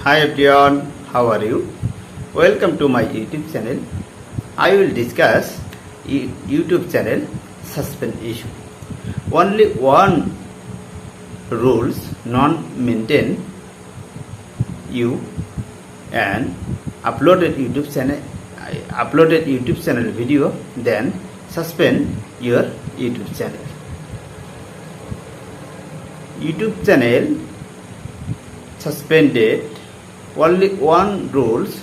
Hi everyone, how are you? Welcome to my YouTube channel. I will discuss YouTube channel suspend issue. Only one rules non-maintain you and uploaded YouTube channel video, then suspend your YouTube channel. YouTube channel suspended, only one rules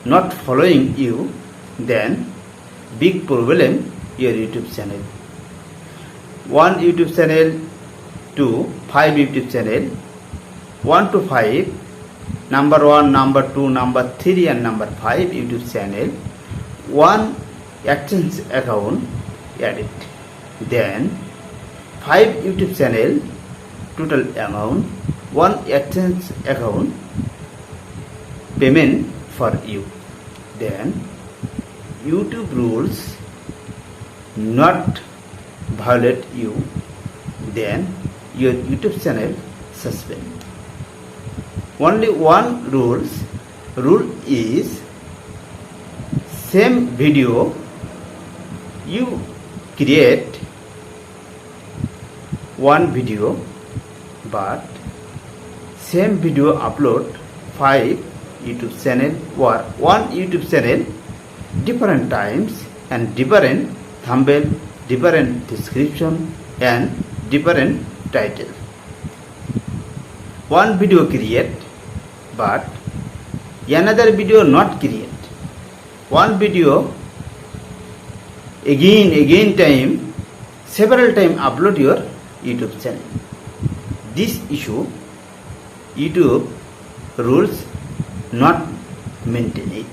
not following you, then big problem your YouTube channel. One YouTube channel to 5 YouTube channel, 1 to 5, number 1, number 2, number 3 and number 5 YouTube channel, one AdSense account added, then 5 YouTube channel total amount, one AdSense account payment for you. Then YouTube rules not violate you, then your YouTube channel suspend. Only one rule is same video you create one video, but same video upload 5 YouTube channel or one YouTube channel, different times and different thumbnail, different description and different title. One video create but another video not create. One video again time, several time upload your YouTube channel. This issue YouTube rules not maintain it,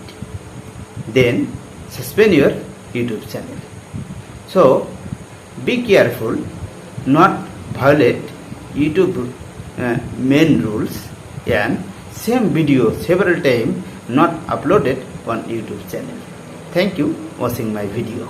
then suspend your YouTube channel. So be careful, not violate YouTube main rules, and same video several times not uploaded on YouTube channel. Thank you watching my video.